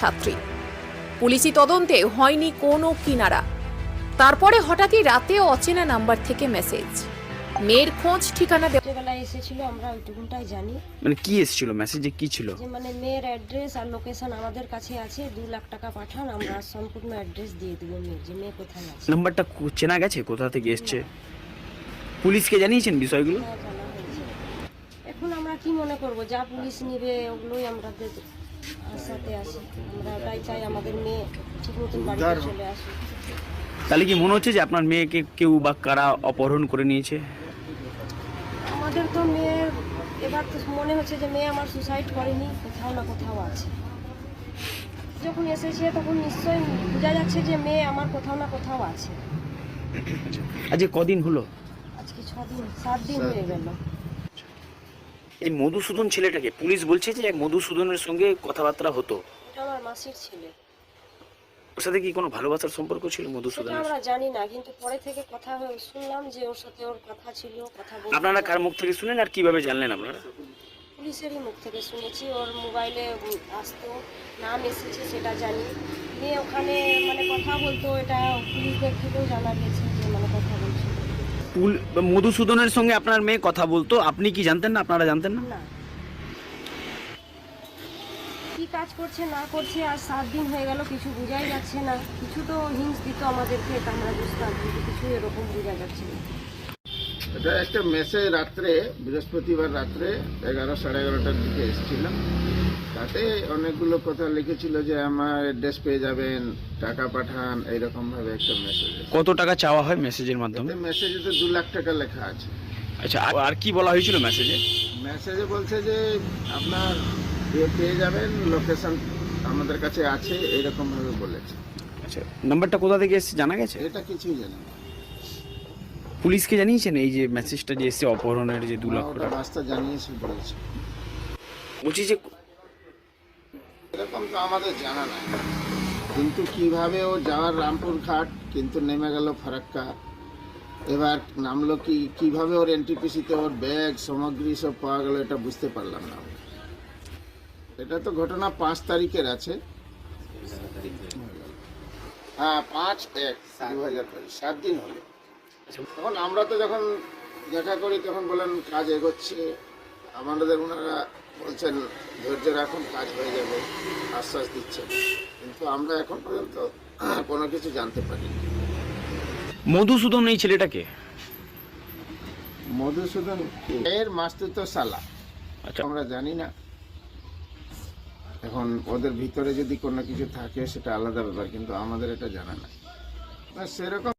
ছাত্রী। পুলিশি তদন্তে হয়নি কোনো কিনারা। তারপরে হঠাৎই রাতে অচেনা নাম্বার থেকে মেসেজ। মেয়ের খোঁজ ঠিকানা রাত্রেবেলায় এসেছিল, আমরা ওইটুকুনটাই জানি মানে কি এসেছিল মেসেজে, কি ছিল? যে মানে মেয়ের অ্যাড্রেস আর লোকেশন আমাদের কাছে আছে, 2 লাখ টাকা পাঠান, আমরা সম্পূর্ণ অ্যাড্রেস দিয়ে দেবো মেয়ের, যে মেয়ে কোথায় আছে। নাম্বারটা চেনা গেছে, কোথা থেকে এসছে? পুলিশকে জানিয়েছেন বিষয়গুলো? হ্যাঁ, জানা হয়েছে। এখন আমরা কি মনে করব, যা পুলিশ নিবে ওগুলোই আমাদের আশাতে আছি। আমরা ওটাই চাই, আমাদের মেয়ে ঠিক মতন বাড়িতে চলে আসুক। তাহলে কি মনে হচ্ছে যে আপনার মেয়েকে কেউ বা কারা অপহরণ করে নিয়েছে? আমাদের তো মেয়ের এবার তো মনে হচ্ছে যে মেয়ে আমার সুসাইড করেনি, কোথাও না কোথাও আছে। যখন এসেছে তখন নিশ্চয়ই বোঝা যাচ্ছে যে মেয়ে আমার কোথাও না কোথাও আছে। আজকে কদিন হলো? আজকে 6 দিন 7 দিন হয়ে গেল। এই মধুসূদন ছেলেটাকে পুলিশ বলছে যে এক মধুসূদনের সঙ্গে কথাবার্তা হতো। এটা আমার মাসির ছেলে। ওর সাথে কি কোনো ভালোবাসার সম্পর্ক ছিল সেটা মধুসূদনের? আমরা জানি না, কিন্তু পরে থেকে কথা শুনলাম যে ওর সাথে ওর কথা ছিল, কথা বলতো। আপনারা কার মুখ থেকে শুনেন আর কিভাবে জানলেন আপনারা? পুলিশেরই মুখ থেকে শুনেছি, ওর মোবাইলে আসতো, নাম এসেছে সেটা জানি। নিয়ে ওখানে মানে কথা বলতো, এটা পুলিশদের থেকেও জানা গেছে যে মানে কথা বলছিল। মধুসূদনের সঙ্গে আপনার মেয়ে কথা বলতো, আপনি কি জানতেন না, আপনারা জানতেন না? না, কি কাজ করছে না করছে, আর 7 দিন হয়ে গেল, কিছু বোঝাই যাচ্ছে না। কিছু তো হিন্স দিত আমাদেরকে, এটা আমরা বুঝতাম, কিন্তু কিছু এরকম বোঝা যাচ্ছে না। এটা একটা মেসেজ রাত্রে, বৃহস্পতিবার রাত্রে 11 সাড়ে 11টার দিকে এসেছিলাম। তাতে অনেকগুলো কথা লিখেছিল যে আমার অ্যাড্রেস পেয়ে যাবেন, টাকা পাঠান, এইরকম ভাবে একটা মেসেজ। কত টাকা চাওয়া হয় মেসেজের মাধ্যমে? মেসেজে তো 2 লাখ টাকা লেখা আছে। আচ্ছা, আর কি বলা হয়েছিল মেসেজে? মেসেজে বলছে যে আপনার পেয়ে যাবেন, লোকেশন আমাদের কাছে আছে, এইরকম ভাবে বলেছে। আচ্ছা, নাম্বারটা কোথা থেকে এসেছে জানা গেছে? এটা কিছুই জানি না। পুলিশকে জানিয়েছেন এই যে মেসেজটা যে এসেছে অপহরণের, যে 2 লক্ষ ওটা টাকা? রাস্তা জানিয়েছি বলেছে। বলছি যে এরকম তো আমাদের জানা নাই, কিন্তু কিভাবে ও যাওয়ার রামপুর ঘাট কিন্তু নেমে গেল ফারাক্কা, এবার নামলো কিভাবে ওর এনটিপিসিতে ওর ব্যাগ সামগ্রী সব পাওয়া গেল, এটা বুঝতে পারলাম না। এটা তো ঘটনা 5 তারিখের আছে। হ্যাঁ, 5/1/2022, 7 দিন হলো। তখন আমরা তো যখন দেখা করি তখন বলেন কাজ এগোচ্ছে, আমাদের ওনারা বলছেন ধৈর্য রাখুন, কাজ হয়ে যাবে, আশ্বাস দিচ্ছেন, কিন্তু আমরা এখন পর্যন্ত কোনো কিছু জানতে পারিনি। মধুসূদন এই ছেলেটাকে? মধুসূদন এর মাস্তুতো সালা, আচ্ছা, আমরা জানি না। এখন ওদের ভিতরে যদি কোনো কিছু থাকে সেটা আলাদা ব্যাপার, কিন্তু আমাদের এটা জানা না সেরকম।